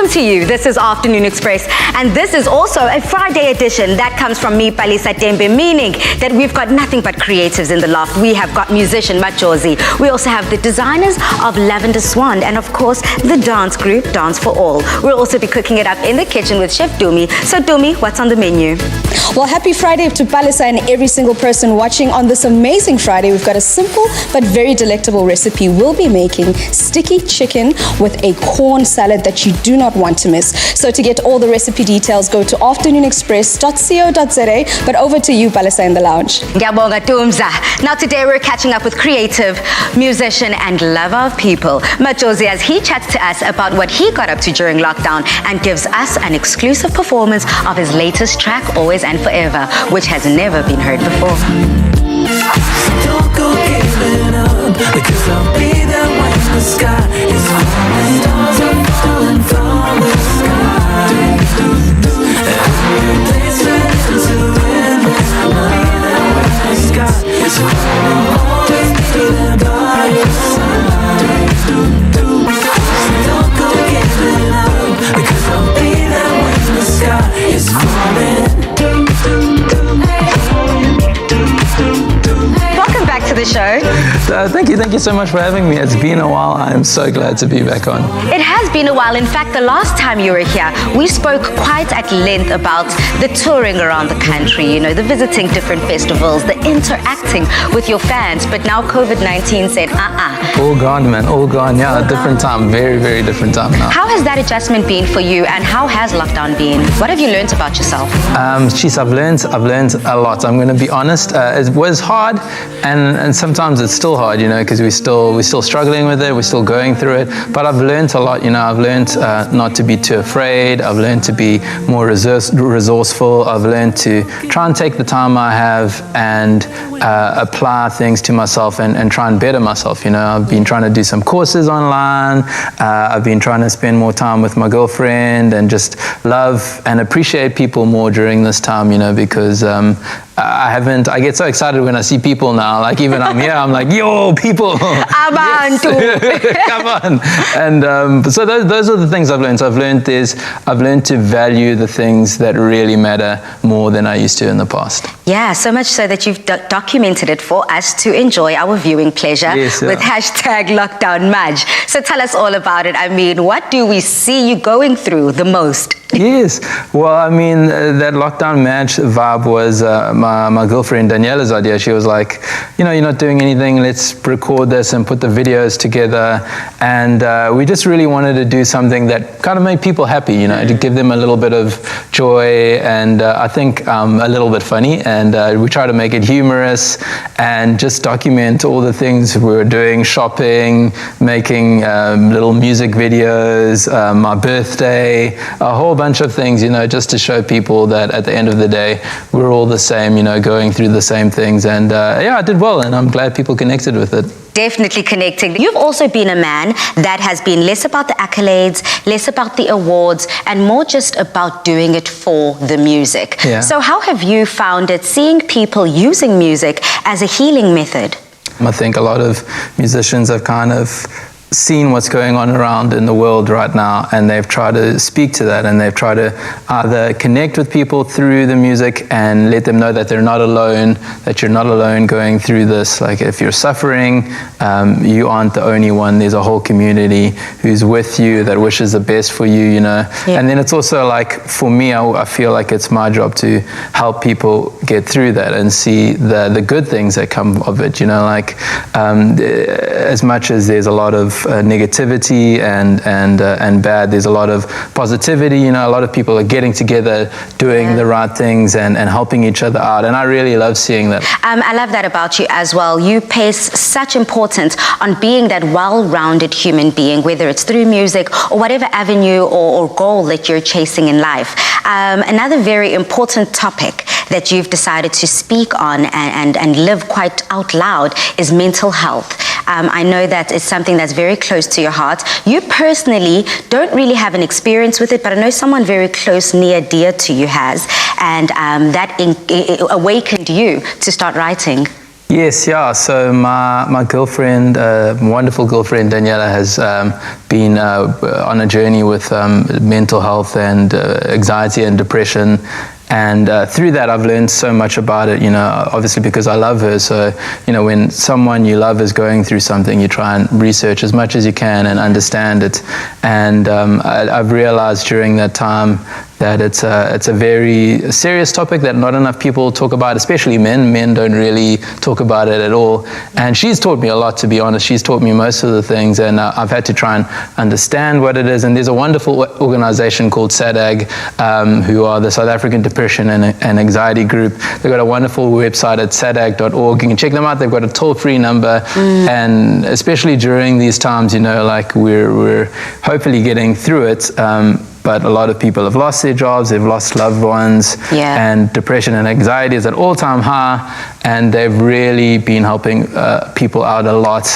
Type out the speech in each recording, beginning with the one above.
Welcome to you. This is Afternoon Express, and this is also a Friday edition that comes from me, Palisa Tembe, meaning that we've got nothing but creatives in the loft. We have got musician Matt Josy. We also have the designers of Lavender Swan, and of course, the dance group, Dance for All. We'll also be cooking it up in the kitchen with Chef Dumi. So Dumi, what's on the menu? Well, happy Friday to Palisa and every single person watching on this amazing Friday. We've got a simple but very delectable recipe. We'll be making sticky chicken with a corn salad that you do not want to miss. So to get all the recipe details, go to afternoonexpress.co.za. But over to you, Palisa, in the lounge. Ngiyabonga Tumza. Now today we're catching up with creative, musician and lover of people, Matt Josy, as he chats to us about what he got up to during lockdown and gives us an exclusive performance of his latest track, Always and Forever, which has never been heard before. Don't go giving up, because I'll be there when the sky is falling. Stars are falling from the sky. Every place turns into endless night. When the sky is falling, always be there by your side. Don't go giving up, because I'll be there when the sky is falling. Welcome back to the show. Thank you so much for having me. It's been a while. I'm so glad to be back on. It has been a while. In fact, the last time you were here, we spoke quite at length about the touring around the country, you know, the visiting different festivals, the interacting with your fans. But now COVID-19 said, All gone, man, all gone. Yeah, a different time, very, very different time now. How has that adjustment been for you, and how has lockdown been? What have you learned about yourself? I've learned a lot. I'm going to be honest. It was hard, and sometimes it's still hard, you know, because we're still struggling with it. We're still going through it. But I've learned a lot. You know, I've learned not to be too afraid. I've learned to be more resourceful. I've learned to try and take the time I have and apply things to myself and try and better myself. You know, I've been trying to do some courses online. I've been trying to spend more time with my girlfriend and just love and appreciate people more during this time, you know, because I get so excited when I see people now. Like even I'm here, I'm like, yo, people. Yes. Come on. And so those are the things I've learned. So I've learned to value the things that really matter more than I used to in the past. Yeah, so much so that you've documented it for us to enjoy our viewing pleasure with hashtag Lockdown Madge. So tell us all about it. I mean, what do we see you going through the most? Yes. Well, I mean, that Lockdown Madge vibe was my girlfriend Daniella's idea. She was like, you know, you're not doing anything, let's record this and put the videos together. And we just really wanted to do something that kind of made people happy, you know, to give them a little bit of joy and I think a little bit funny. And we try to make it humorous and just document all the things we were doing, shopping, making little music videos, my birthday, a whole bunch of things, you know, just to show people that at the end of the day, we're all the same, you know, going through the same things. And yeah, I did well, and I'm glad people connected with it. Definitely connecting. You've also been a man that has been less about the accolades, less about the awards, and more just about doing it for the music. Yeah. So how have you found it seeing people using music as a healing method? I think a lot of musicians have kind of seen what's going on around in the world right now, and they've tried to speak to that, and they've tried to either connect with people through the music and let them know that they're not alone, that you're not alone going through this. Like if you're suffering, you aren't the only one. There's a whole community who's with you, that wishes the best for you, you know. Yeah. And then it's also like, for me, I feel like it's my job to help people get through that and see the good things that come of it, you know, like as much as there's a lot of negativity and bad, there's a lot of positivity, you know. A lot of people are getting together, doing the right things and helping each other out, and I really love seeing that. I love that about you as well. You place such importance on being that well-rounded human being, whether it's through music or whatever avenue or goal that you're chasing in life. Another very important topic that you've decided to speak on and live quite out loud is mental health. I know that it's something that's very close to your heart. You personally don't really have an experience with it, but I know someone very close, near, dear to you has, and that awakened you to start writing. Yes, yeah. So my girlfriend, wonderful girlfriend Daniella, has been on a journey with mental health and anxiety and depression. And through that, I've learned so much about it, obviously because I love her. So, when someone you love is going through something, you try and research as much as you can and understand it. And I've realized during that time that it's a very serious topic that not enough people talk about, especially men. Men don't really talk about it at all. And she's taught me a lot, to be honest. She's taught me most of the things, and I've had to try and understand what it is. And there's a wonderful organization called SADAG, who are the South African Depression and Anxiety Group. They've got a wonderful website at sadag.org. You can check them out. They've got a toll-free number. And especially during these times, we're hopefully getting through it. But a lot of people have lost their jobs, they've lost loved ones, and depression and anxiety is at all-time high, and they've really been helping people out a lot.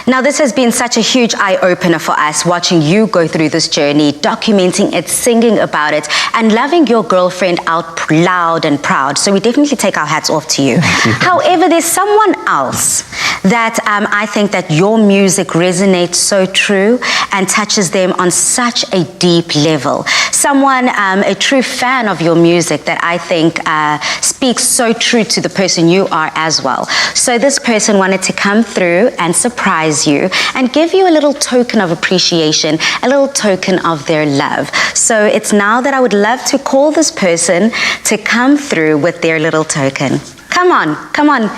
Now, this has been such a huge eye-opener for us, watching you go through this journey, documenting it, singing about it, and loving your girlfriend out loud and proud. So we definitely take our hats off to you. However, there's someone else that I think that your music resonates so true and touches them on such a deep level. Someone, a true fan of your music that I think speaks so true to the person you are as well. So this person wanted to come through and surprise you and give you a little token of appreciation, a little token of their love. So it's now that I would love to call this person to come through with their little token. Come on, come on.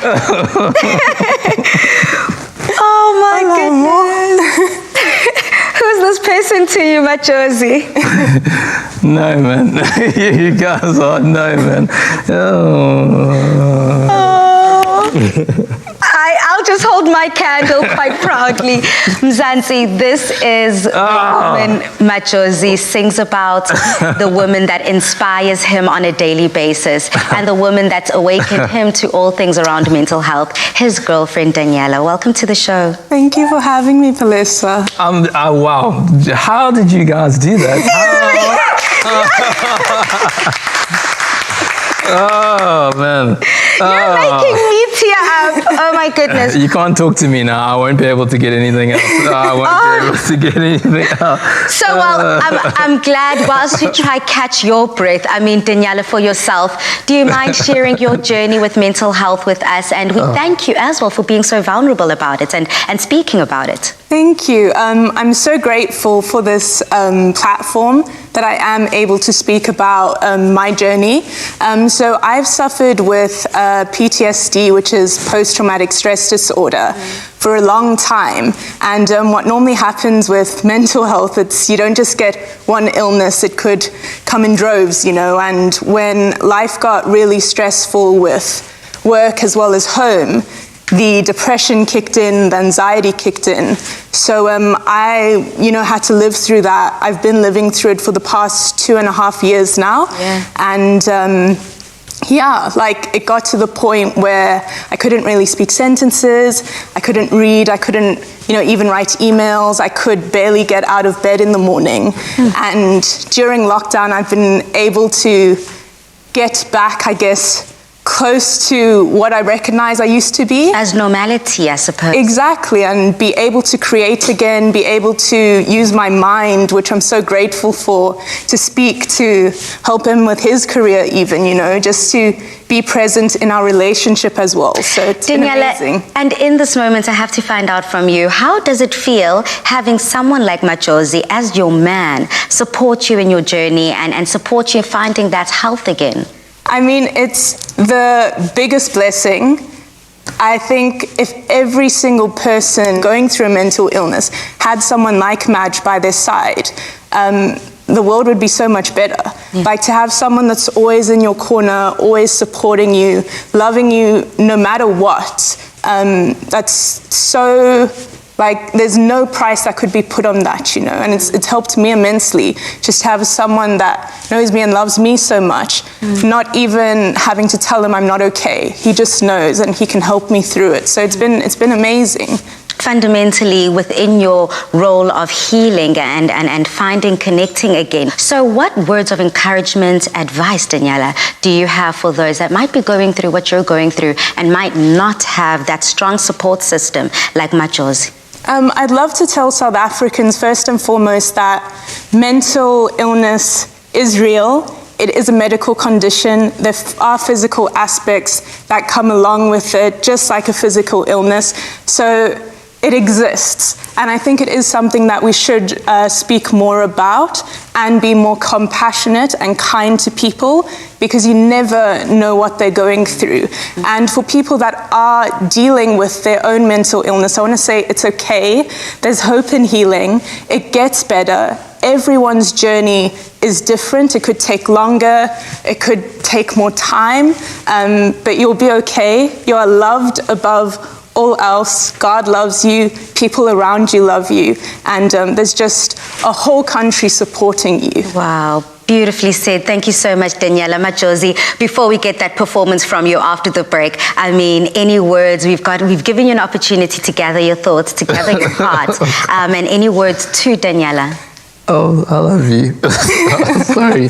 Oh my goodness. Who's this person to you, Matt Josy? No, man. You guys are no, man. I'll just hold my candle quite proudly. Mzansi, this is the woman Matt Josy sings about, the woman that inspires him on a daily basis, and the woman that's awakened him to all things around mental health, his girlfriend Daniella. Welcome to the show. Thank you for having me, Palissa. Wow. How did you guys do that? Oh, man. You're making me tear up. Oh, my goodness. You can't talk to me now. I won't be able to get anything else. I won't be able to get anything else. So, I'm glad whilst you try catch your breath, Daniella, for yourself, do you mind sharing your journey with mental health with us? And we thank you as well for being so vulnerable about it and speaking about it. Thank you. I'm so grateful for this platform that I am able to speak about my journey. So I've suffered with PTSD, which is post-traumatic stress disorder, for a long time. And what normally happens with mental health, it's you don't just get one illness, it could come in droves, and when life got really stressful with work as well as home, the depression kicked in, the anxiety kicked in. So I, had to live through that. I've been living through it for the past 2.5 years now. And it got to the point where I couldn't really speak sentences, I couldn't read, I couldn't, even write emails, I could barely get out of bed in the morning. And during lockdown, I've been able to get back, I guess, close to what I recognize I used to be. As normality, I suppose. Exactly, and be able to create again, be able to use my mind, which I'm so grateful for, to speak, to help him with his career even, just to be present in our relationship as well. So it's been amazing. And in this moment, I have to find out from you, how does it feel having someone like Matt Josy as your man support you in your journey and support you in finding that health again? It's the biggest blessing. I think if every single person going through a mental illness had someone like Madge by their side, the world would be so much better. Like to have someone that's always in your corner, always supporting you, loving you no matter what, that's so... there's no price that could be put on that, and it's helped me immensely just to have someone that knows me and loves me so much, not even having to tell him I'm not okay. He just knows and he can help me through it. So it's been amazing. fundamentally within your role of healing and finding, connecting again. So what words of encouragement, advice, Daniella, do you have for those that might be going through what you're going through and might not have that strong support system like Matt Josy? I'd love to tell South Africans, first and foremost, that mental illness is real. It is a medical condition. There are physical aspects that come along with it, just like a physical illness. So it exists. And I think it is something that we should speak more about and be more compassionate and kind to people, because you never know what they're going through. And for people that are dealing with their own mental illness, I want to say it's okay. There's hope in healing. It gets better. Everyone's journey is different. It could take longer. It could take more time. But you'll be okay. You are loved above all else. God loves you, people around you love you, and there's just a whole country supporting you. Wow. Beautifully said. Thank you so much, Daniella. Matt Josy, before we get that performance from you after the break, I mean, any words? We've given you an opportunity to gather your thoughts, to gather your heart, and any words to Daniella? Oh, I love you. Sorry.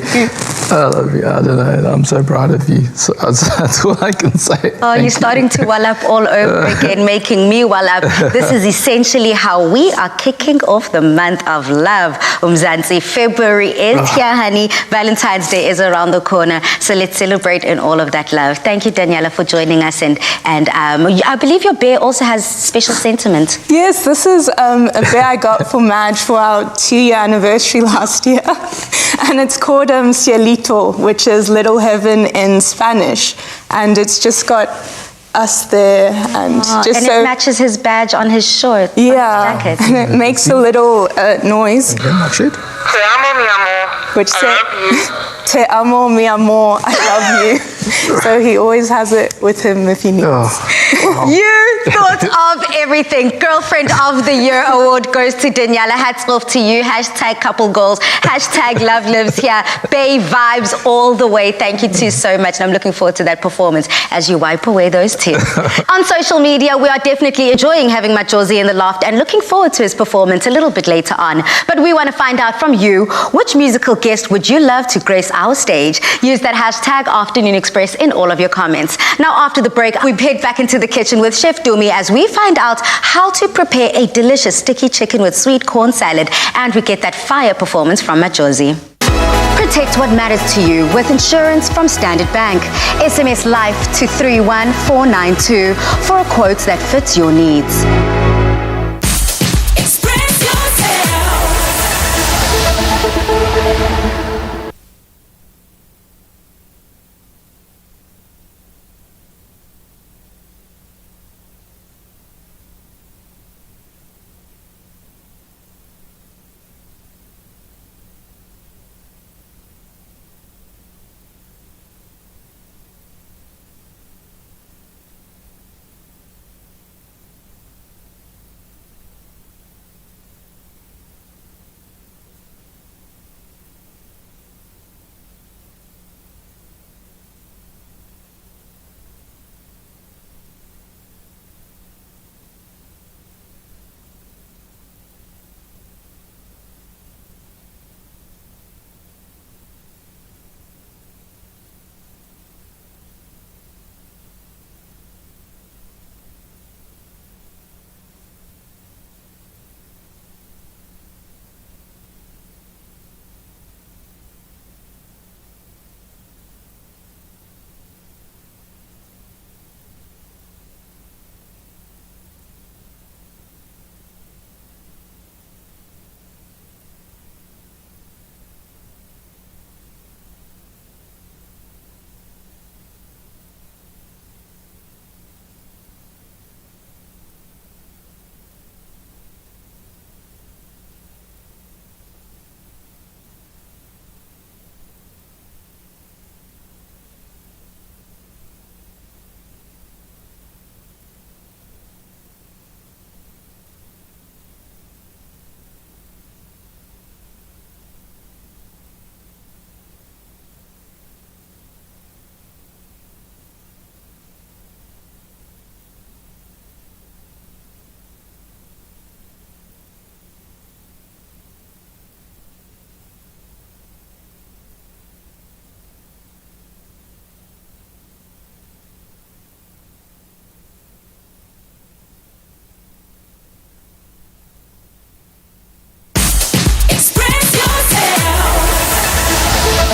I love you. I don't know. I'm so proud of you. So that's all I can say. Oh, you're starting to well up all over again, making me well up. This is essentially how we are kicking off the month of love. Umzansi, February is here, honey. Valentine's Day is around the corner. So let's celebrate in all of that love. Thank you, Daniella, for joining us. And I believe your bear also has special sentiment. Yes, this is a bear I got for Madge for our 2-year anniversary last year. And it's called Cielito, which is Little Heaven in Spanish. And it's just got us there, and just and so it matches his badge on his short. yeah, on his jacket. and it makes a little noise, Okay, that's it. Te amo, mi amor. which I says love you. "Te amo, mi amor, I love you." So he always has it with him if he needs. You thought of everything. Girlfriend of the Year award goes to Daniella. Hats off to you. Hashtag couple goals. Hashtag love lives here. Bay vibes all the way. Thank you two so much. And I'm looking forward to that performance as you wipe away those tears. On social media, we are definitely enjoying having Matt Josy in the loft and looking forward to his performance a little bit later on. But we want to find out from you, which musical guest would you love to grace our stage? Use that hashtag Afternoon Express in all of your comments. Now, after the break, we head back into the kitchen with Chef Dumi as we find out how to prepare a delicious sticky chicken with sweet corn salad, and we get that fire performance from Matt Josy. Protect what matters to you with insurance from Standard Bank. SMS LIFE to 31492 for a quote that fits your needs. Express yourself.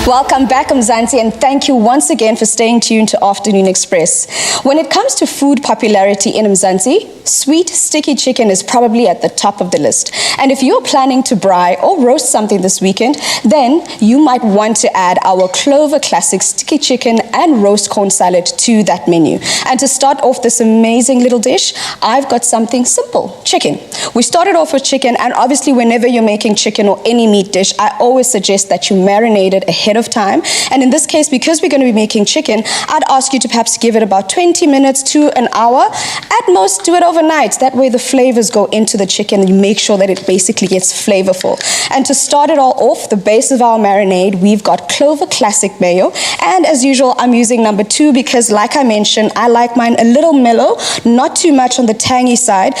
Welcome back, Mzansi, and thank you once again for staying tuned to Afternoon Express. When it comes to food popularity in Mzansi, sweet sticky chicken is probably at the top of the list. And if you're planning to braai or roast something this weekend, then you might want to add our Clover Classic sticky chicken and roast corn salad to that menu. And to start off this amazing little dish, I've got something simple, chicken. We started off with chicken, and obviously whenever you're making chicken or any meat dish, I always suggest that you marinate it ahead of time. And in this case, because we're going to be making chicken, I'd ask you to perhaps give it about 20 minutes to an hour. At most, do it overnight. That way the flavors go into the chicken and you make sure that it basically gets flavorful. And to start it all off, the base of our marinade, we've got Clover Classic mayo. And as usual, I'm using number 2 because, like I mentioned, I like mine a little mellow, not too much on the tangy side.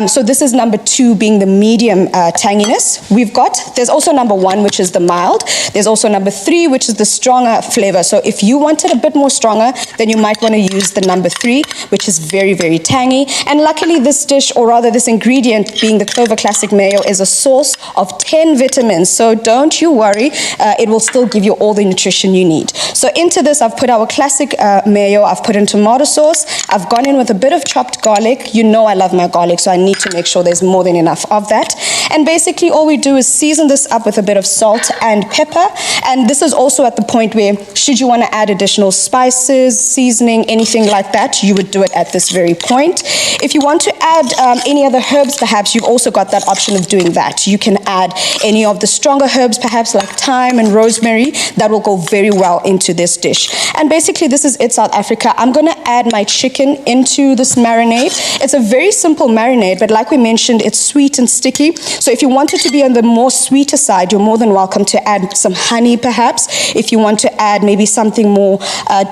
So this is number 2 being the medium tanginess. There's also number 1, which is the mild. There's also number 3, which is the stronger flavor. So if you want it a bit more stronger, then you might want to use the number 3, which is very, very tangy. And luckily this dish, or rather this ingredient being the Clover Classic mayo, is a source of 10 vitamins. So don't you worry, it will still give you all the nutrition you need. So into this, I've put our classic mayo, I've put in tomato sauce, I've gone in with a bit of chopped garlic. You know I love my garlic, so I need to make sure there's more than enough of that. And basically all we do is season this up with a bit of salt and pepper. And this is also at the point where, should you want to add additional spices, seasoning, anything like that, you would do it at this very point. If you want to add any other herbs, perhaps, you've also got that option of doing that. You can add any of the stronger herbs, perhaps like thyme and rosemary. That will go very well into this dish. And basically this is it, South Africa. I'm going to add my chicken into this marinade. It's a very simple marinade, but like we mentioned, it's sweet and sticky. So if you want it to be on the more sweeter side, you're more than welcome to add some honey, perhaps. If you want to add maybe something more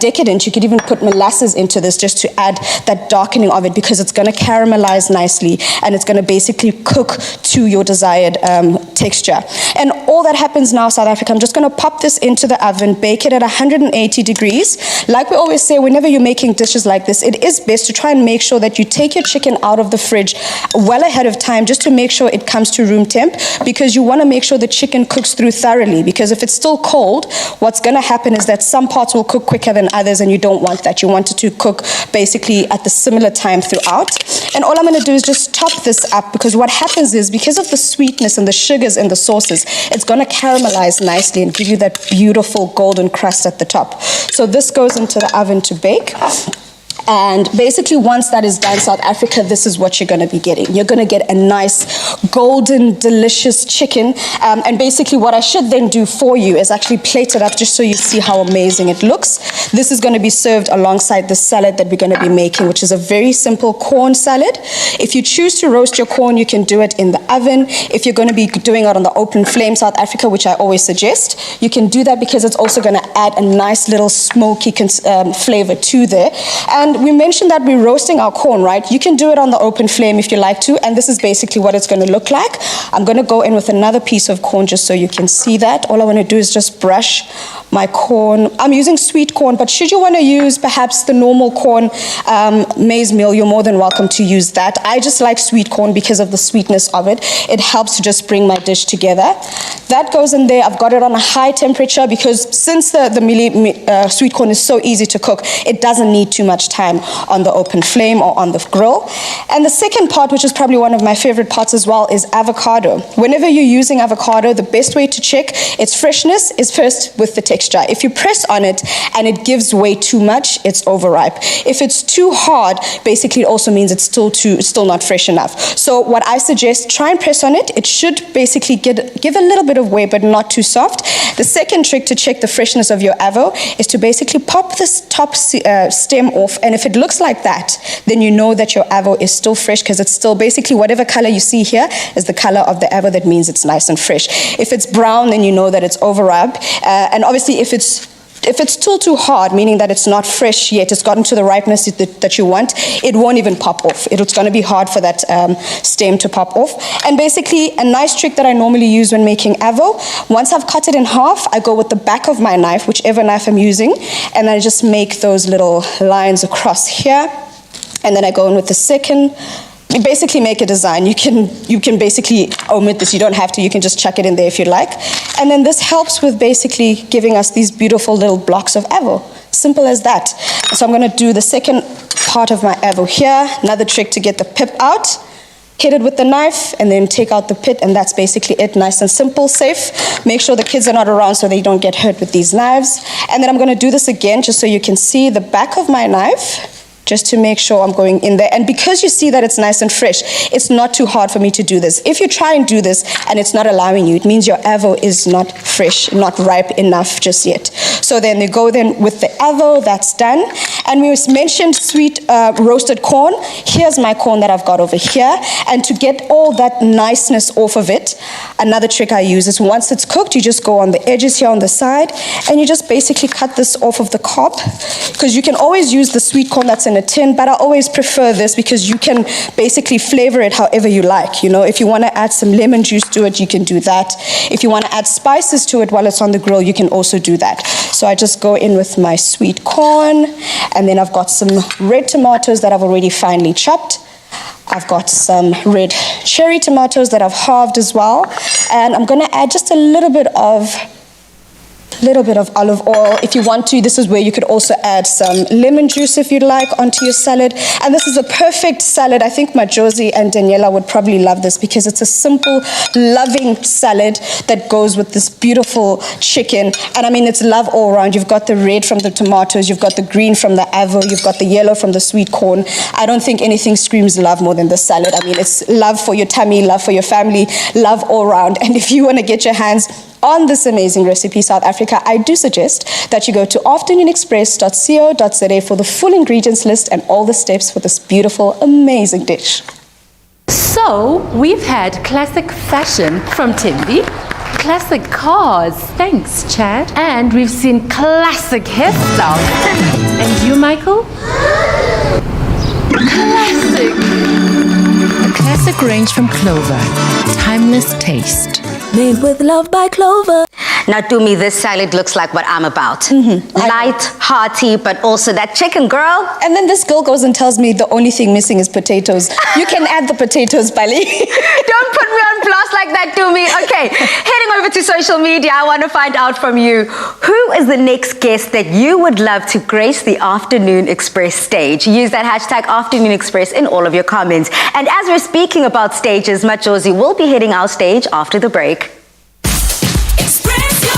decadent, you could even put molasses into this just to add that darkening of it, because it's going to caramelize nicely and it's going to basically cook to your desired texture. And all that happens now, South Africa, I'm just going to pop this into the oven, bake it at 180 degrees. Like we always say, whenever you're making dishes like this, it is best to try and make sure that you take your chicken out of the fridge well ahead of time, just to make sure it comes to room temp, because you want to make sure the chicken cooks through thoroughly, because if it's still cold, what's going to happen is that some parts will cook quicker than others, and you don't want that. You want it to cook basically at the similar time throughout. And all I'm going to do is just top this up, because what happens is, because of the sweetness and the sugars in the sauces, it's going to caramelize nicely and give you that beautiful golden crust at the top. So this goes into the oven to bake. And basically once that is done, South Africa, this is what you're going to be getting. You're going to get a nice golden delicious chicken, and basically what I should then do for you is actually plate it up just so you see how amazing it looks. This is going to be served alongside the salad that we're going to be making, which is a very simple corn salad. If you choose to roast your corn, you can do it in the oven. If you're going to be doing it on the open flame, South Africa, which I always suggest, you can do that, because it's also going to add a nice little smoky flavor to there. And we mentioned that we're roasting our corn, right? You can do it on the open flame if you like to, and this is basically what it's going to look like. I'm going to go in with another piece of corn just so you can see that. All I want to do is just brush my corn. I'm using sweet corn, but should you want to use perhaps the normal corn, maize meal, you're more than welcome to use that. I just like sweet corn because of the sweetness of it. It helps to just bring my dish together. That goes in there. I've got it on a high temperature, because since the sweet corn is so easy to cook, it doesn't need too much time on the open flame or on the grill. And the second part, which is probably one of my favorite parts as well, is avocado. Whenever you're using avocado, the best way to check its freshness is first with the texture. If you press on it and it gives way too much, it's overripe. If it's too hard, basically it also means it's still not fresh enough. So what I suggest, try and press on it. It should basically give a little bit of way, but not too soft. The second trick to check the freshness of your avo is to basically pop this top stem off, and if it looks like that, then you know that your avo is still fresh, because it's still basically whatever color you see here is the color of the avo. That means it's nice and fresh. If it's brown, then you know that it's overripe. And obviously if it's still too hard, meaning that it's not fresh yet, it's gotten to the ripeness that you want, it won't even pop off. It's going to be hard for that stem to pop off. And basically, a nice trick that I normally use when making avo, once I've cut it in half, I go with the back of my knife, whichever knife I'm using, and I just make those little lines across here. And then I go in with the second you basically make a design. You can basically omit this. You don't have to. You can just chuck it in there if you like. And then this helps with basically giving us these beautiful little blocks of avo. Simple as that. So I'm going to do the second part of my avo here. Another trick to get the pip out. Hit it with the knife and then take out the pit, and that's basically it. Nice and simple, safe. Make sure the kids are not around so they don't get hurt with these knives. And then I'm going to do this again just so you can see the back of my knife, just to make sure I'm going in there. And because you see that it's nice and fresh, it's not too hard for me to do this. If you try and do this and it's not allowing you, it means your avo is not fresh, not ripe enough just yet. So then they go then with the avo, that's done. And we mentioned sweet roasted corn. Here's my corn that I've got over here. And to get all that niceness off of it, another trick I use is once it's cooked, you just go on the edges here on the side, and you just basically cut this off of the cob, because you can always use the sweet corn that's in a tin, but I always prefer this because you can basically flavor it however you like. You know, if you want to add some lemon juice to it, you can do that. If you want to add spices to it while it's on the grill, you can also do that. So I just go in with my sweet corn, and then I've got some red tomatoes that I've already finely chopped. I've got some red cherry tomatoes that I've halved as well, and I'm going to add just a little bit of olive oil. If you want to, this is where you could also add some lemon juice if you'd like onto your salad. And this is a perfect salad. I think Matt Josy and Daniella would probably love this because it's a simple, loving salad that goes with this beautiful chicken. And I mean, it's love all around. You've got the red from the tomatoes, you've got the green from the avo, you've got the yellow from the sweet corn. I don't think anything screams love more than this salad. I mean, it's love for your tummy, love for your family, love all around. And if you want to get your hands on this amazing recipe, South Africa, I do suggest that you go to afternoonexpress.co.za for the full ingredients list and all the steps for this beautiful, amazing dish. So, we've had classic fashion from Timby, classic cars, thanks Chad, and we've seen classic hairstyles. And you, Michael? Classic! A classic range from Clover, timeless taste. Made with love by Clover. Now, to me, this salad looks like what I'm about. Light, hearty, but also that chicken, girl. And then this girl goes and tells me the only thing missing is potatoes. You can add the potatoes, Bali. Don't put me on blast like that, to me. Okay, heading over to social media, I want to find out from you, who is the next guest that you would love to grace the Afternoon Express stage? Use that hashtag Afternoon Express in all of your comments. And as we're speaking about stages, Matt Josy will be hitting our stage after the break. Express yourself.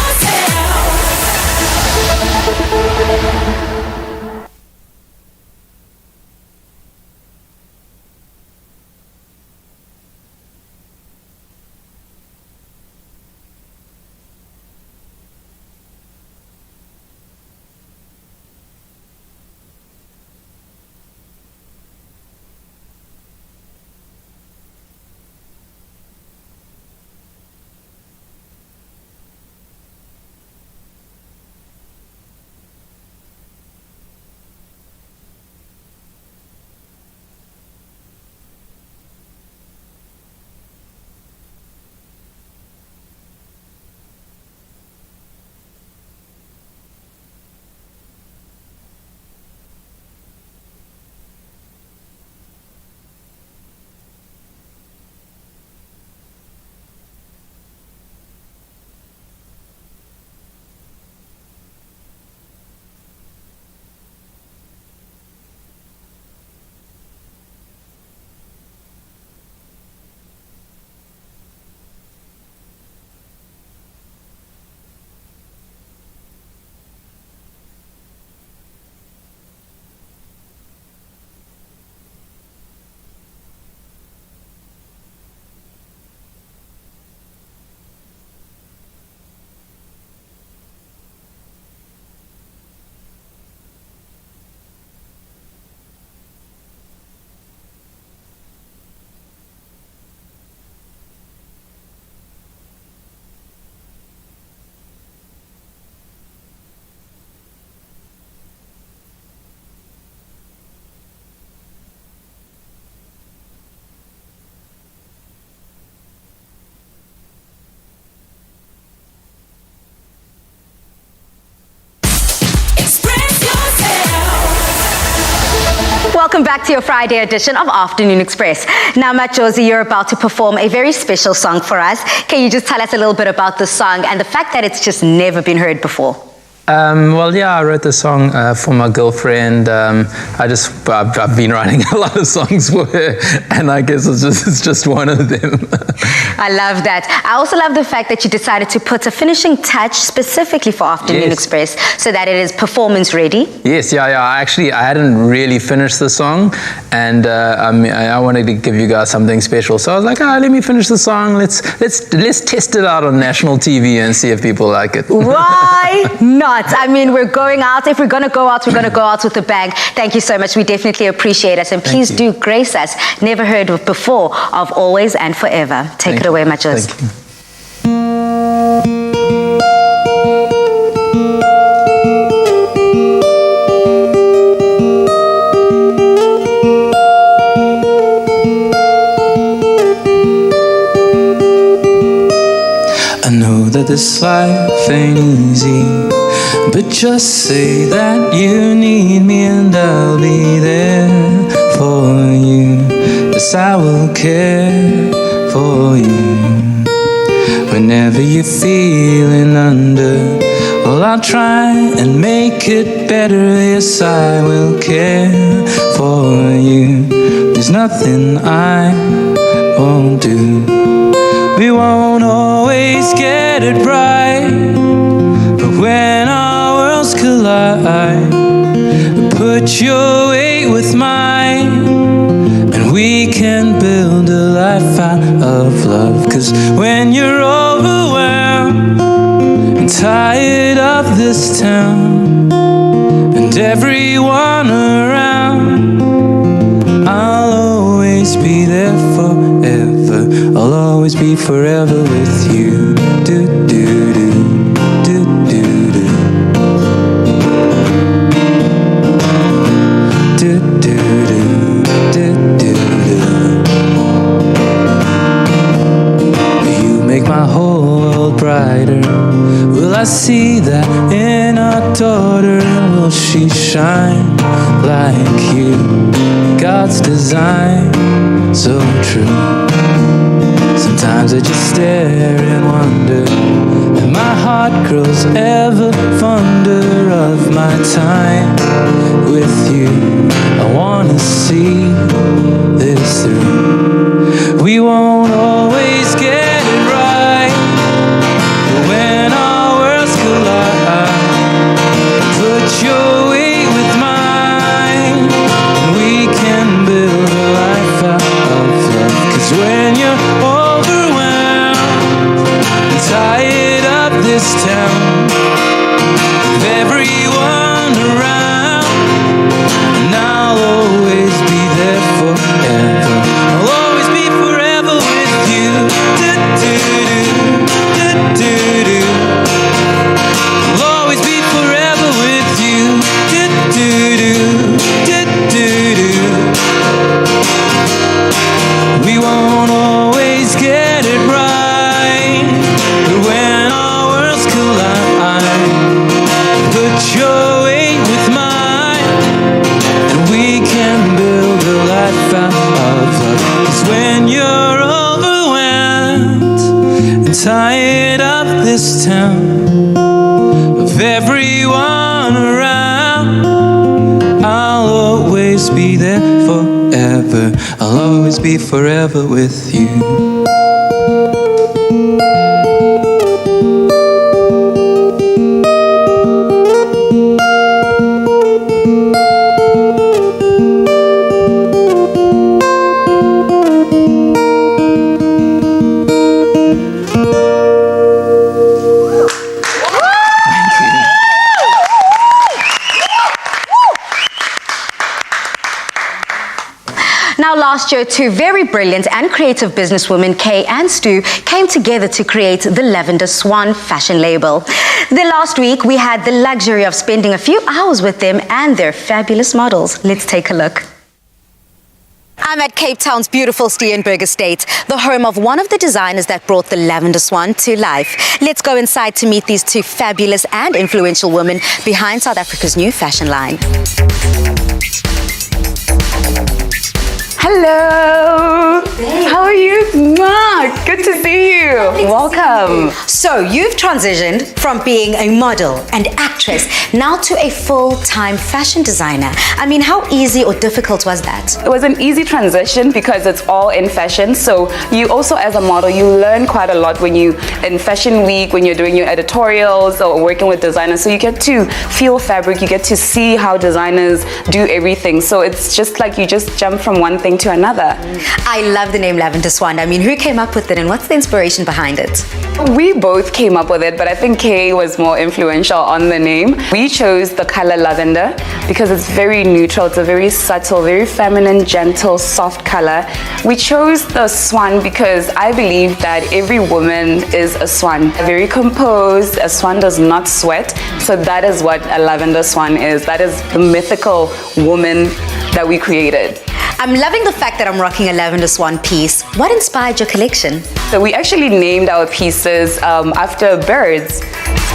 welcome back to your Friday edition of Afternoon Express. Now, Matt Josy, you're about to perform a very special song for us. Can you just tell us a little bit about the song and the fact that it's just never been heard before? Well, yeah, I wrote the song for my girlfriend. I've been writing a lot of songs for her, and I guess it's just one of them. I love that. I also love the fact that you decided to put a finishing touch specifically for Afternoon Express so that it is performance ready. Yes, yeah. I hadn't really finished the song, and I wanted to give you guys something special. So I was like, let me finish the song. Let's test it out on national TV and see if people like it. Why not? I mean, we're going out. If we're going to go out, we're going to go out with a bang. Thank you so much. We definitely appreciate it. And please do grace us. Never heard of before of Always and Forever. Take it away, Matt Josy. Thank you. I know that this life ain't easy, but just say that you need me and I'll be there for you. Yes, I will care for you. Whenever you're feeling under, well, I'll try and make it better. Yes, I will care for you. There's nothing I won't do. We won't always get it right, but when our worlds collide, put your weight with mine, and we can build a life out of love. 'Cause when you're overwhelmed and tired of this town and everyone around, I'll always be there forever. I'll always be forever with you. Do do do do do do do do do do do. You make my whole world brighter. Will I see that in our daughter? Will she shine like you? God's design, so true. Sometimes I just stare and wonder, and my heart grows ever fonder of my time with you. I wanna see this through. We won't always get it right, but when our worlds collide, put your weight with mine, and we can build a life out of love. 'Cause when you're tired of this town, of everyone around, and I'll always be there forever. I'll always be forever with you. Do, do, do, do, do. I'll always be forever with you. Do, do, do, do, do, do. We won't always get it right, but when our worlds collide, put your weight with mine, and we can build a life out of love. 'Cause when you're overwhelmed and tired of this town, of everyone around, I'll always be there forever. I'll always be forever with you. Now, last year, two very brilliant and creative businesswomen, Kay and Stu, came together to create the Lavender Swan fashion label. Then last week, we had the luxury of spending a few hours with them and their fabulous models. Let's take a look. I'm at Cape Town's beautiful Steenberg Estate, the home of one of the designers that brought the Lavender Swan to life. Let's go inside to meet these two fabulous and influential women behind South Africa's new fashion line. Hello. How are you? Mwah. Good to see you. Welcome. So you've transitioned from being a model and actress now to a full-time fashion designer. I mean, how easy or difficult was that? It was an easy transition because it's all in fashion. So you also, as a model, you learn quite a lot when you in Fashion Week, when you're doing your editorials or working with designers. So you get to feel fabric, you get to see how designers do everything. So it's just like you just jump from one thing to another. I love the name Lavender Swan. I mean, who came up with it and what's the inspiration behind it? We both came up with it, but I think Kay was more influential on the name. We chose the color lavender because it's very neutral. It's a very subtle, very feminine, gentle, soft color. We chose the swan because I believe that every woman is a swan. Very composed, a swan does not sweat. So that is what a lavender swan is. That is the mythical woman that we created. I'm loving the fact that I'm rocking a Lavender Swan piece. What inspired your collection? So we actually named our pieces after birds.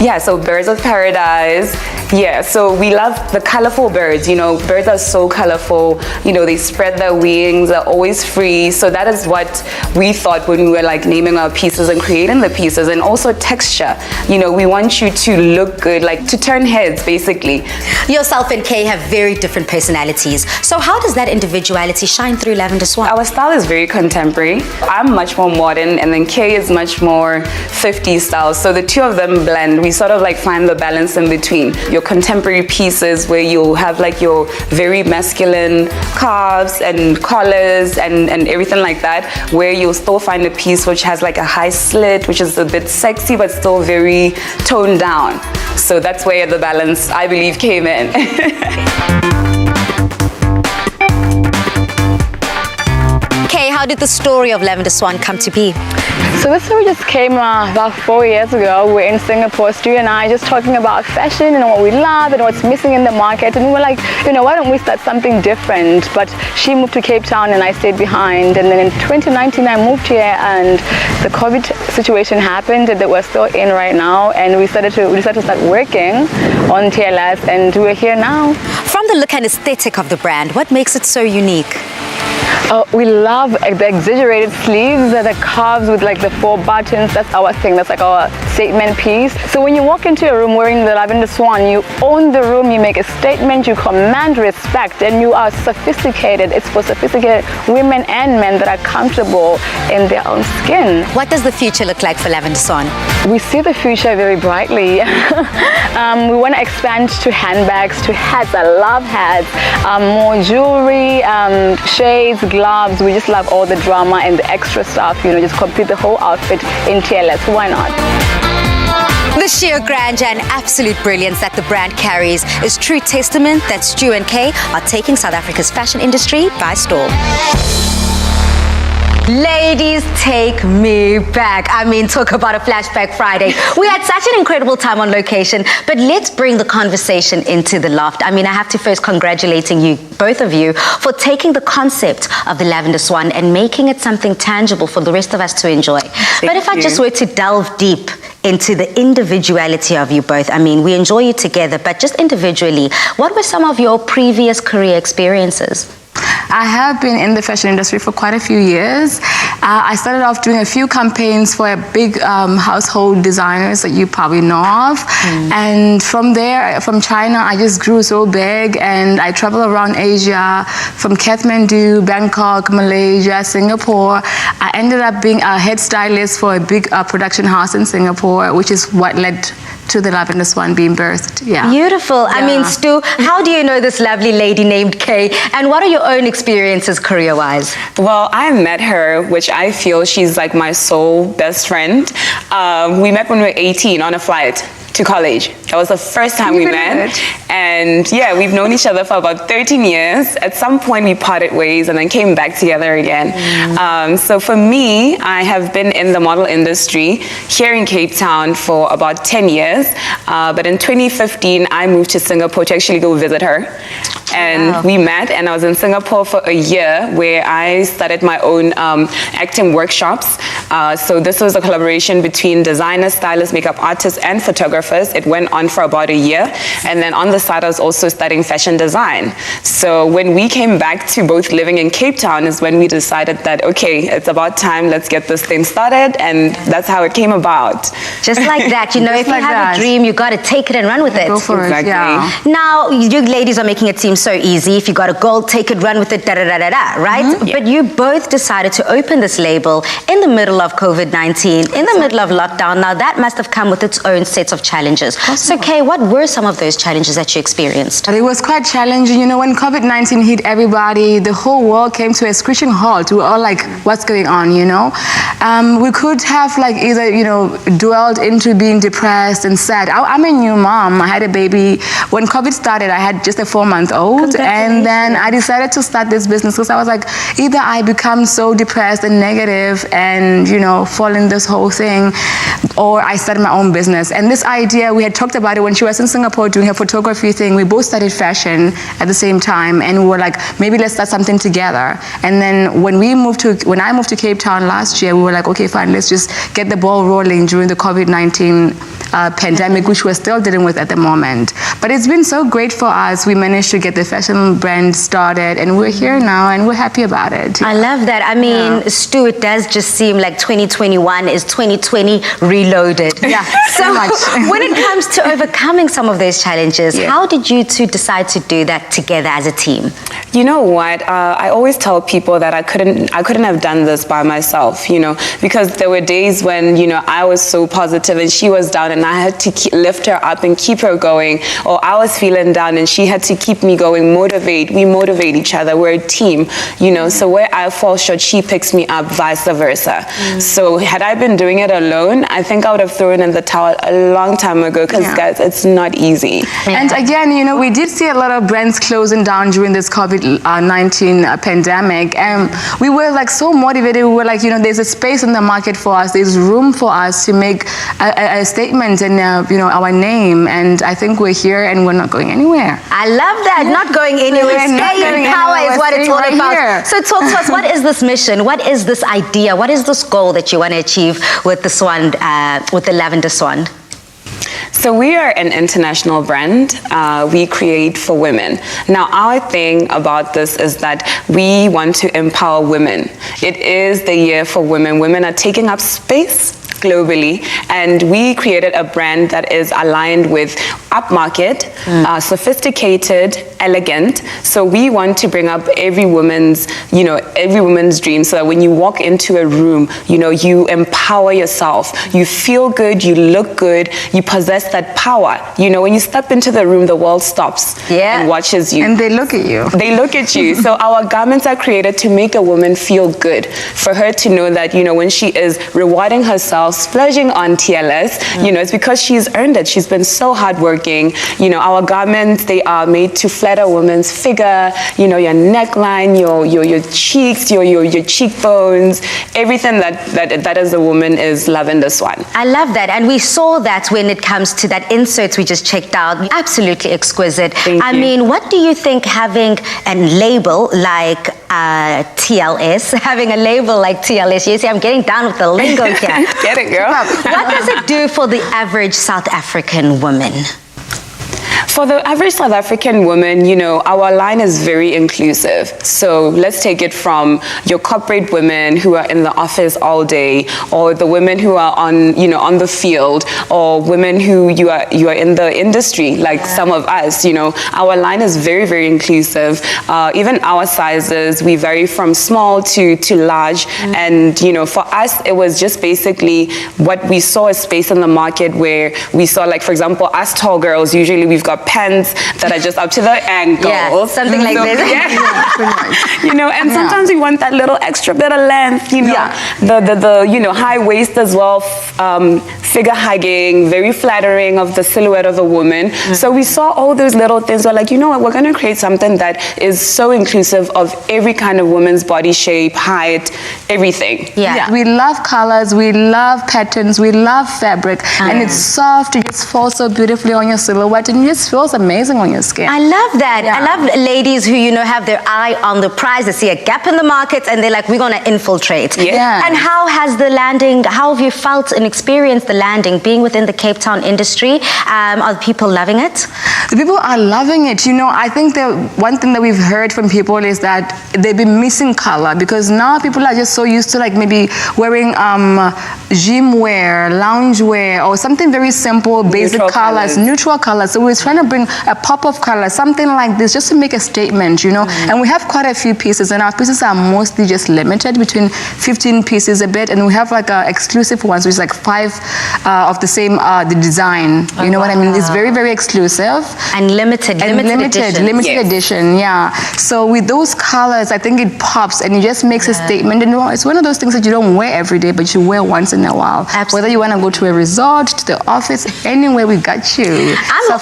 Yeah, so birds of paradise. Yeah, so we love the colorful birds. You know, birds are so colorful. You know, they spread their wings, they're always free. So that is what we thought when we were like naming our pieces and creating the pieces. And also texture. You know, we want you to look good, like to turn heads, basically. Yourself and Kay have very different personalities. So how does that individuality shine through Lavender Swan? Our style is very contemporary. I'm much more modern, and then Kay is much more 50s style. So the two of them blend. We sort of like find the balance in between. Your contemporary pieces where you'll have like your very masculine calves and collars and everything like that, where you'll still find a piece which has like a high slit, which is a bit sexy but still very toned down. So that's where the balance, I believe, came in. Kay, how did the story of Lavender Swan come to be? So this story just came about 4 years ago. We're in Singapore, Stu and I, just talking about fashion and what we love and what's missing in the market. And we were like, you know, why don't we start something different? But she moved to Cape Town and I stayed behind. And then in 2019, I moved here and the COVID situation happened that we're still in right now. And we decided to start working on TLS and we're here now. From the look and aesthetic of the brand, what makes it so unique? We love the exaggerated sleeves, the curves with like the 4 buttons. That's our thing. That's like our statement piece. So when you walk into a room wearing the Lavender Swan, you own the room, you make a statement, you command respect, and you are sophisticated. It's for sophisticated women and men that are comfortable in their own skin. What does the future look like for Lavender Swan? We see the future very brightly. We want to expand to handbags, to hats. I love hats. More jewelry, shades, gloves. We just love all the drama and the extra stuff, you know, just complete the whole outfit in TLS. Why not? The sheer grandeur and absolute brilliance that the brand carries is true testament that Stu and Kay are taking South Africa's fashion industry by storm. Ladies, take me back. I mean, talk about a flashback Friday. We had such an incredible time on location, but let's bring the conversation into the loft. I mean, I have to first congratulating you, both of you, for taking the concept of the Lavender Swan and making it something tangible for the rest of us to enjoy. But if I just were to delve deep into the individuality of you both, I mean, we enjoy you together, but just individually, what were some of your previous career experiences? I have been in the fashion industry for quite a few years. I started off doing a few campaigns for big household designers that you probably know of. And from there, from China, I just grew so big and I traveled around Asia, from Kathmandu, Bangkok, Malaysia, Singapore. I ended up being a head stylist for a big production house in Singapore, which is what led to the Lavender Swan being birthed. Yeah. Beautiful. Yeah. I mean, Stu, how do you know this lovely lady named Kay? And what are your own experiences career-wise? Well, I met her, which I feel she's like my soul best friend. We met when we were 18 on a flight to college. That was the first time we met. And yeah, we've known each other for about 13 years. At some point we parted ways and then came back together again. So for me, I have been in the model industry here in Cape Town for about 10 years. But in 2015, I moved to Singapore to actually go visit her. and we met, and I was in Singapore for a year where I started my own acting workshops. So this was a collaboration between designers, stylists, makeup artists, and photographers. It went on for about a year, and then on the side I was also studying fashion design. So when we came back to both living in Cape Town is when we decided that, okay, it's about time, let's get this thing started, and that's how it came about. Just like that, you know, if you have a dream, you got to take it and run with it. Go for Exactly. it, yeah. Now, you ladies are making it seem so easy. If you got a goal, take it, run with it, da-da-da-da-da, right? But you both decided to open this label in the middle of COVID-19, in the middle of lockdown. Now, that must have come with its own sets of challenges. So, Kay, what were some of those challenges that you experienced? It was quite challenging. You know, when COVID-19 hit everybody, the whole world came to a screeching halt. We were all like, what's going on, you know? We could have like either, you know, dwelled into being depressed and sad. I'm a new mom. I had a baby. When COVID started, I had just a 4-month-old. And then I decided to start this business because I was like, either I become so depressed and negative and, you know, fall in this whole thing, or I started my own business. And this idea, we had talked about it when she was in Singapore doing her photography thing. We both studied fashion at the same time, and we were like, maybe let's start something together. And then when I moved to Cape Town last year, we were like, okay, fine, let's just get the ball rolling during the COVID-19 pandemic, which we're still dealing with at the moment. But it's been so great for us. We managed to get the fashion brand started, and we're here now, and we're happy about it. I love that. I mean, Stu, it does just seem like 2021 is 2020 reloaded. Yeah, so much. when it comes to overcoming some of those challenges, how did you two decide to do that together as a team? You know what? I always tell people that I couldn't have done this by myself, you know, because there were days when, you know, I was so positive and she was down, and I had to lift her up and keep her going, or I was feeling down and she had to keep me going, we motivate each other. We're a team, you know, so where I fall short, she picks me up, vice versa. So had I been doing it alone, I think I would have thrown in the towel a long time ago, because guys, it's not easy. And again, you know, we did see a lot of brands closing down during this COVID-19 pandemic, and we were like so motivated. We were like, you know, there's a space in the market for us, there's room for us to make a statement in you know, our name, and I think we're here and we're not going anywhere. I love that. Not going anywhere. Staying in power is what it's all about. So talk to us, what is this mission? What is this idea? What is this goal that you want to achieve with the Swan, with the Lavender Swan? So we are an international brand. We create for women. Now, our thing about this is that we want to empower women. It is the year for women. Women are taking up space globally, and we created a brand that is aligned with upmarket, sophisticated, elegant. So we want to bring up every woman's dream, so that when you walk into a room, you know, you empower yourself, you feel good, you look good, you possess that power. You know, when you step into the room, the world stops and watches you. And they look at you. They look at you. So our garments are created to make a woman feel good, for her to know that, you know, when she is rewarding herself, splurging on TLS, you know, it's because she's earned it. She's been so hardworking. You know, our garments, they are made to flatter a woman's figure, you know, your neckline, your cheeks, your cheekbones, everything that is a woman is Lavender Swan. I love that. And we saw that when it comes to that insert we just checked out. Absolutely exquisite. Thank you. mean, what do you think having a label like TLS, having a label like TLS, you see, I'm getting down with the lingo here. Get it, girl. What does it do for the average South African woman? For the average South African woman, you know, our line is very inclusive. So let's take it from your corporate women who are in the office all day, or the women who are on the field, or women who you are in the industry, like some of us. You know, our line is very, very inclusive. Even our sizes, we vary from small to large. And you know, for us, it was just basically what we saw a space in the market where we saw, like, for example, us tall girls, usually we've got pants that are just up to the ankles. Yeah, something like this. You know, and sometimes we want that little extra bit of length, you know, the you know, high waist as well, figure hugging, very flattering of the silhouette of a woman. So we saw all those little things. We're like, you know what, we're going to create something that is so inclusive of every kind of woman's body shape, height, everything. We love colors, we love patterns, we love fabric, and it's soft, it just falls so beautifully on your silhouette, and you just feels amazing on your skin. I love that. I love ladies who, have their eye on the prize. They see a gap in the market and they're like, we're going to infiltrate. Yeah. And how have you felt and experienced the landing, being within the Cape Town industry? Are people loving it? The people are loving it. I think the one thing that we've heard from people is that they've been missing color, because now people are just so used to like maybe wearing gym wear, lounge wear, or something very simple, basic colors, neutral colors. So we're trying to bring a pop of color, something like this, just to make a statement, And we have quite a few pieces, and our pieces are mostly just limited, between 15 pieces a bit, and we have like exclusive ones, which is like 5 of the same the design. You know what I mean? It's very, very exclusive and limited edition. Yeah. So with those colors, I think it pops and it just makes a statement. And it's one of those things that you don't wear every day, but you wear once in a while. Absolutely. Whether you want to go to a resort, to the office, anywhere, we got you. I'm all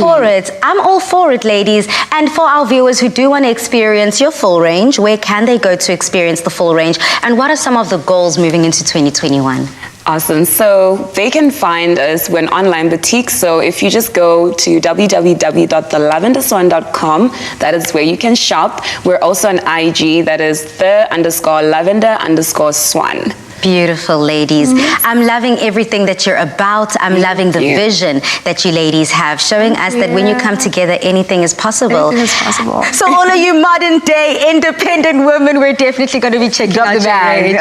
for it. I'm all for it, ladies. And for our viewers who do want to experience your full range, where can they go to experience the full range? And what are some of the goals moving into 2021? Awesome. So they can find us. We're an online boutique. So if you just go to www.thelavenderswan.com, that is where you can shop. We're also on IG, that is _lavender_swan. Beautiful, ladies. I'm loving everything that you're about. I'm loving the vision that you ladies have, showing us that when you come together, anything is possible. Anything is possible. So all of you modern day independent women, we're definitely going to be checking out the bag.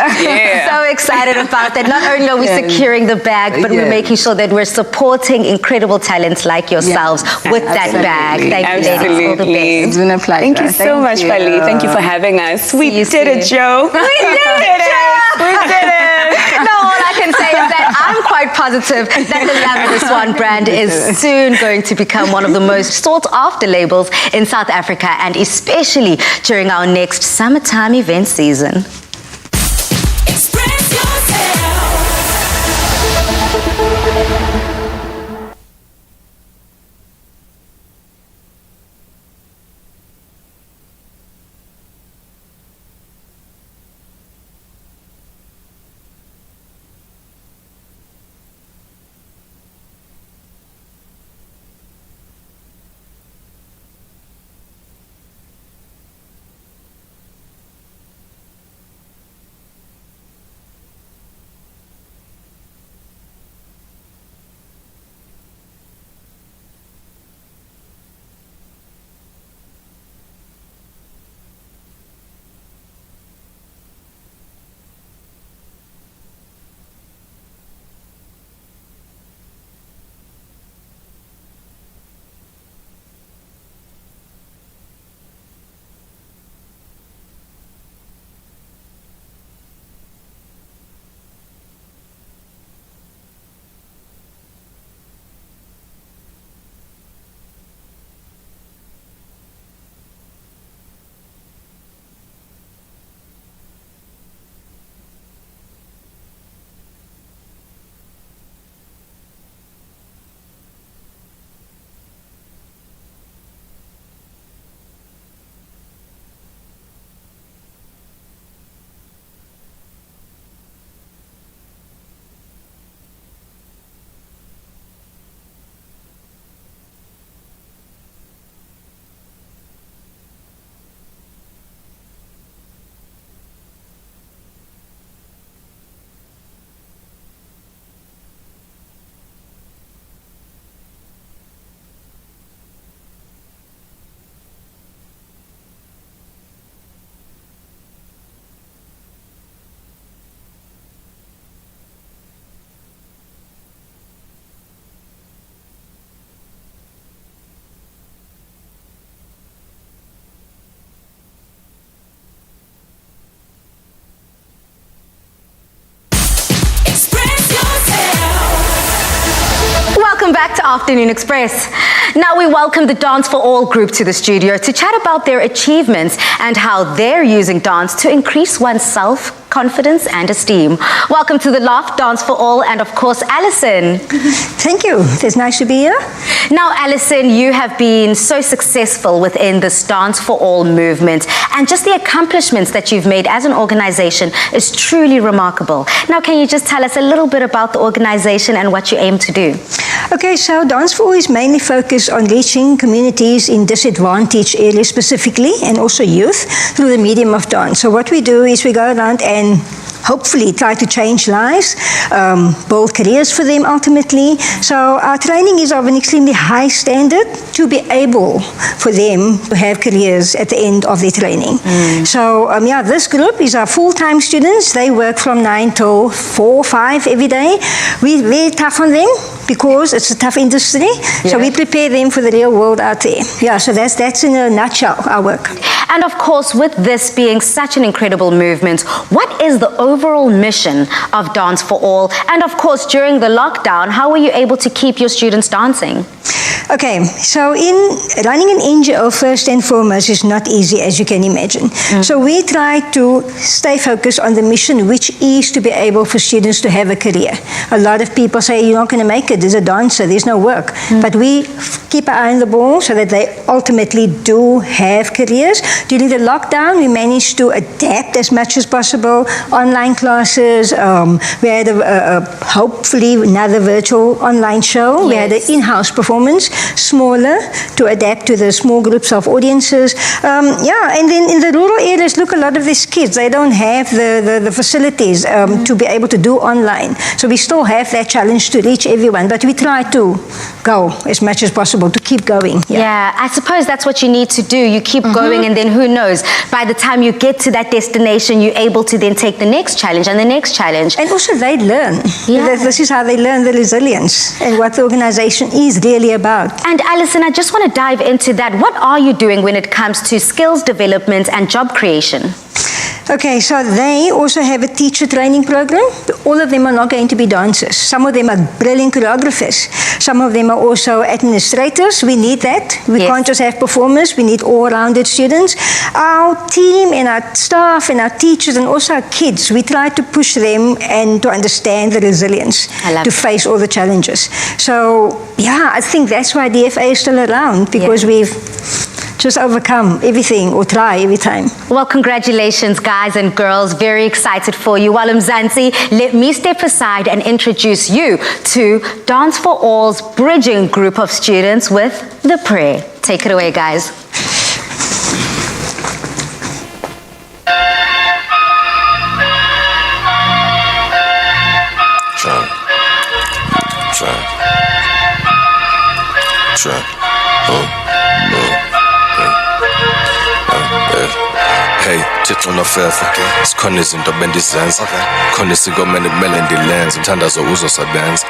So excited about that. Not only are we securing the bag, but we're making sure that we're supporting incredible talents like yourselves with that bag. Thank you, ladies. All the best. It's been a pleasure. Thank you so much, Pali. Thank you for having us. We did it, Joe. We did it, Joe. We did it. No, all I can say is that I'm quite positive that the Lavender Swan brand is soon going to become one of the most sought after labels in South Africa, and especially during our next summertime event season. Express yourself. Welcome back to Afternoon Express. Now we welcome the Dance for All group to the studio to chat about their achievements and how they're using dance to increase one's self confidence, and esteem. Welcome to the Laugh Dance for All, and of course, Alison. Thank you. It's nice to be here. Now, Alison, you have been so successful within this Dance for All movement, and just the accomplishments that you've made as an organization is truly remarkable. Now, can you just tell us a little bit about the organization and what you aim to do? Okay, so Dance for All is mainly focused on reaching communities in disadvantaged areas specifically, and also youth, through the medium of dance. So what we do is we go around and hopefully try to change lives, build careers for them ultimately. So our training is of an extremely high standard to be able for them to have careers at the end of their training. So this group is our full-time students. They work from 9 till 4, 5 every day. We're very tough on them because it's a tough industry. So we prepare them for the real world out there. Yeah, so that's in a nutshell our work. And of course, with this being such an incredible movement, what is the overall mission of Dance for All? And of course, during the lockdown, how were you able to keep your students dancing? Okay, so in running an NGO first and foremost is not easy, as you can imagine. So we try to stay focused on the mission, which is to be able for students to have a career. A lot of people say you're not going to make it as a dancer, there's no work. But we keep our eye on the ball so that they ultimately do have careers. During the lockdown, we managed to adapt as much as possible, online classes, we had hopefully another virtual online show, we had an in-house performance, smaller, to adapt to the small groups of audiences. And then in the rural areas, look, a lot of these kids, they don't have the facilities to be able to do online. So we still have that challenge to reach everyone, but we try to go as much as possible to keep going. Yeah, I suppose that's what you need to do. You keep going, and then who knows, by the time you get to that destination, you're able to then take the next challenge and the next challenge. And also they learn. This is how they learn the resilience and what the organization is really about. And Alison, I just want to dive into that. What are you doing when it comes to skills development and job creation? Okay, so they also have a teacher training program. All of them are not going to be dancers. Some of them are brilliant choreographers. Some of them are also administrators. We need that. We can't just have performers. We need all-rounded students. Our team and our staff and our teachers and also our kids, we try to push them and to understand the resilience to face all the challenges. So, I think that's why DFA is still around, because we've just overcome everything or try every time. Well, congratulations, guys and girls. Very excited for you. Well, Mzansi, let me step aside and introduce you to Dance for All's bridging group of students with the prayer. Take it away, guys. Hey, thixo nofefa sikhona izinto bendizenza khona isikomeni kumele ndilenze umthandazo uzosebenza.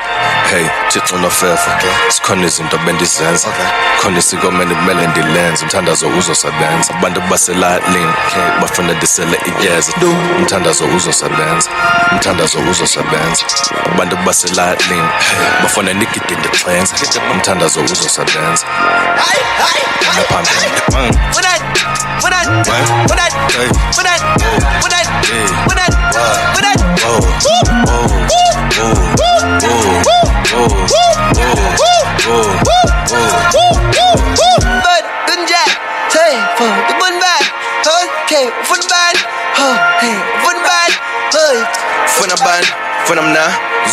Hey, thixo nofefa sikhona izinto bendizenza khona isikomeni kumele ndilenze umthandazo uzosebenza. Abantu baselalini bafuna ndisele iyeza umthandazo uzosebenza, umthandazo uzosebenza. Abantu baselalini bafuna ndigide ndixhenze umthandazo uzosebenza.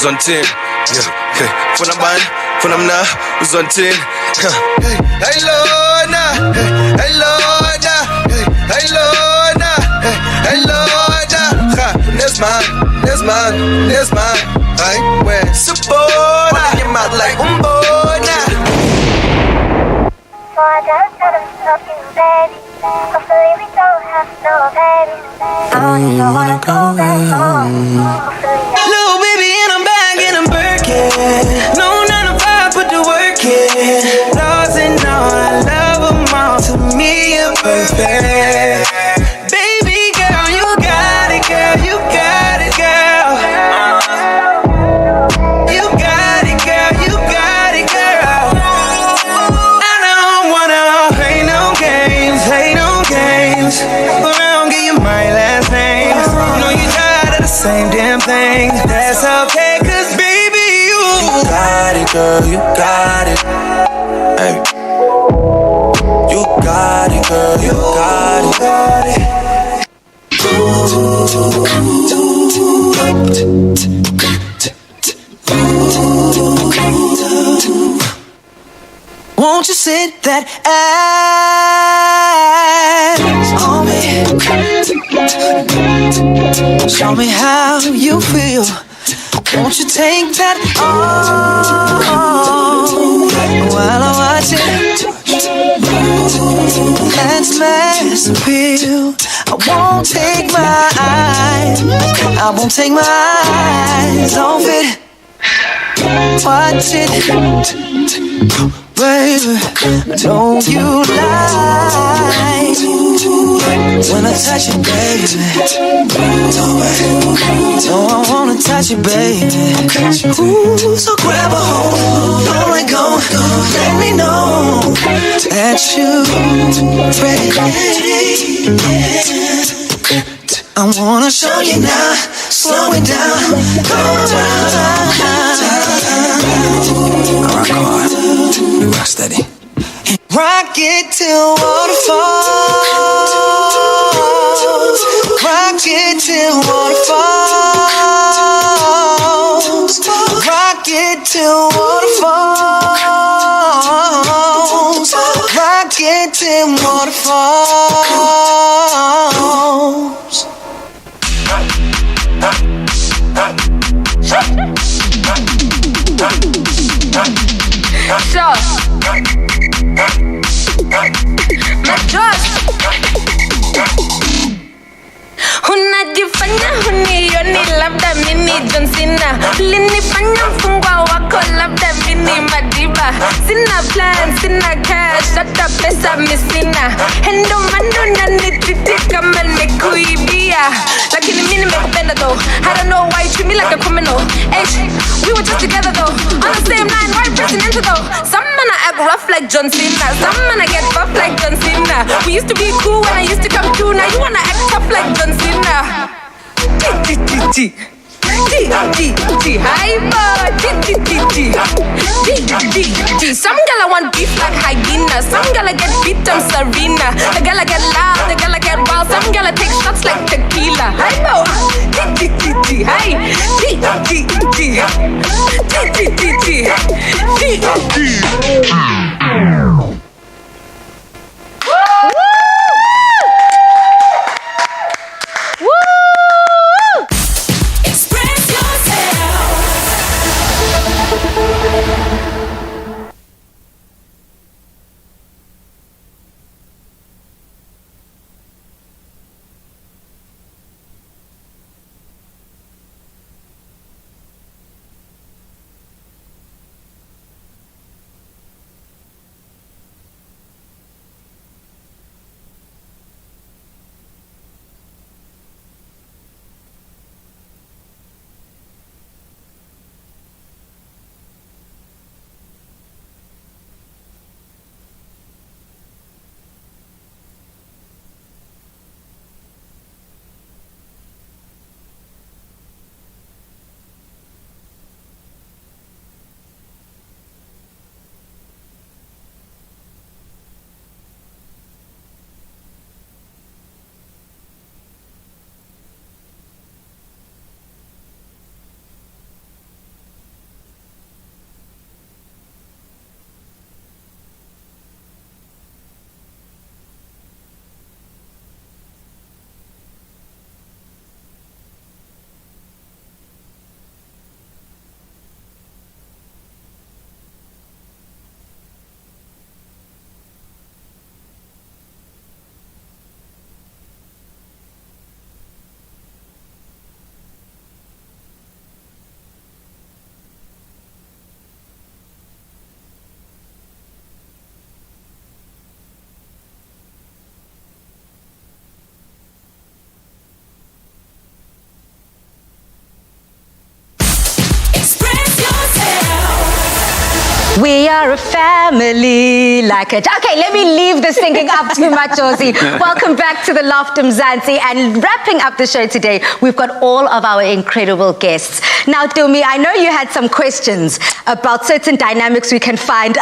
Zontin, Funaban, Funamna, Zontin. Hey Lorna, hey Lorna, hey Lorna, hey Lorna. This man, I wear support. Put your mouth like umbona. So I just gotta stop you, baby. Hopefully we don't have no babies. I don't wanna go back home. Little baby, and I'm back and I'm Birkin. No 9 to 5, put the work in. Lost and all, I love them all. To me, you're perfect. Baby girl, you got it, girl. You got it, girl. You got it, girl. You got it, girl. I don't wanna play no games, play no games. Around, give you my last name. You know you got That's okay, cause baby, you got it, girl, you got it. Hey. You got it, girl, you got it. Won't you sit that ass on me? Show me how you feel. Won't you take that on while I watch it? Let's mass appeal. I won't take my eyes off it. Watch it, baby. Don't you lie when I touch you, baby. No, I wanna touch you, baby. Ooh, so grab a hold, don't let go. Let me know that you ready. I wanna show you now, slow it down, go down. Rock hard, you rock steady. Rock it till waterfalls. Rock it till waterfalls. Rock it till waterfalls. Rock it till waterfalls. Matt Josy. Unajifanya hunioni, labda mini John Cena. Ulinifanya mfungwa wako, labda mini Madiba. Sina plan, sina cash, hata pesa misina. Hendo mando na nititi kama nikuibia. Lakini mimi nimekupenda though. I don't know why you treat me like a criminal. We were just together though. On the same line, why presidential though? Some man I act rough like John Cena. Some man I get buff like John Cena. We used to be cool when I used to come through. Now you wanna act tough like John Cena. Some gala want beef like hyena. Some gala get beat on Serena. The gala get loud, the gala get wild. Some gala take shots like tequila. I know. We are a family like it. Okay, let me leave this thinking up to Matt Josy. Welcome back to the Loft Mzansi. And wrapping up the show today, we've got all of our incredible guests. Now, Tumi, I know you had some questions about certain dynamics we can find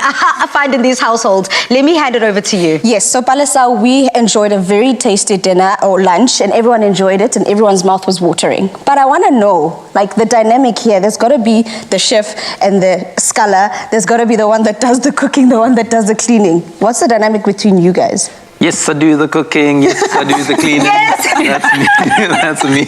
in these households. Let me hand it over to you. Yes, so Palesa, we enjoyed a very tasty dinner or lunch, and everyone enjoyed it, and everyone's mouth was watering. But I want to know, like, the dynamic here. There's got to be the chef and the scholar. There's got to be the one that does the cooking, the one that does the cleaning. What's the dynamic between you guys? Yes, I do the cooking. Yes, I do the cleaning. Yes. That's me.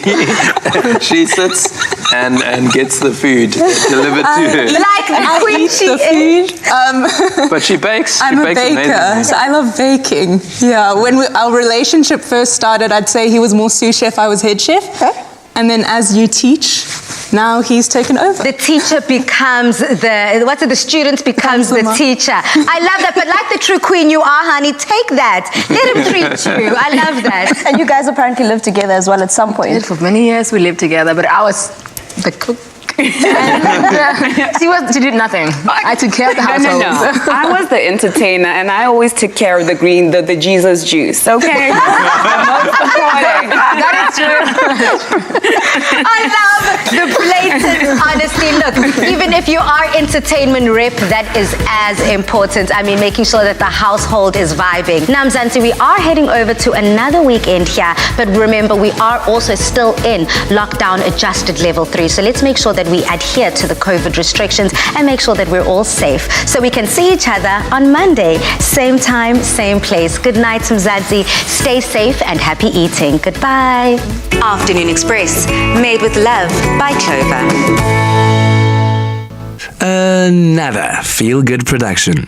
She sits and gets the food delivered to her. Like the queen she is. But she bakes. I'm a baker, so I love baking. Yeah, when our relationship first started, I'd say he was more sous chef, I was head chef. Okay. And then as you teach, now he's taken over. The teacher becomes the student becomes the teacher. I love that, but like the true queen you are, honey, take that. Let him treat you. I love that. And you guys apparently lived together as well at some point. For many years we lived together, but I was the cook. She did nothing. I took care of the household. No. I was the entertainer, and I always took care of the Jesus juice. Okay. That is true. I love the blatant honesty. Look, even if you are entertainment rep, that is as important. I mean, making sure that the household is vibing. Now, Mzansi, we are heading over to another weekend here, but remember, we are also still in lockdown adjusted level 3. So let's make sure that we adhere to the COVID restrictions and make sure that we're all safe. So we can see each other on Monday, same time, same place. Good night, Mzansi. Stay safe and happy eating. Goodbye. Afternoon Express, made with love by Clover. Another feel-good production.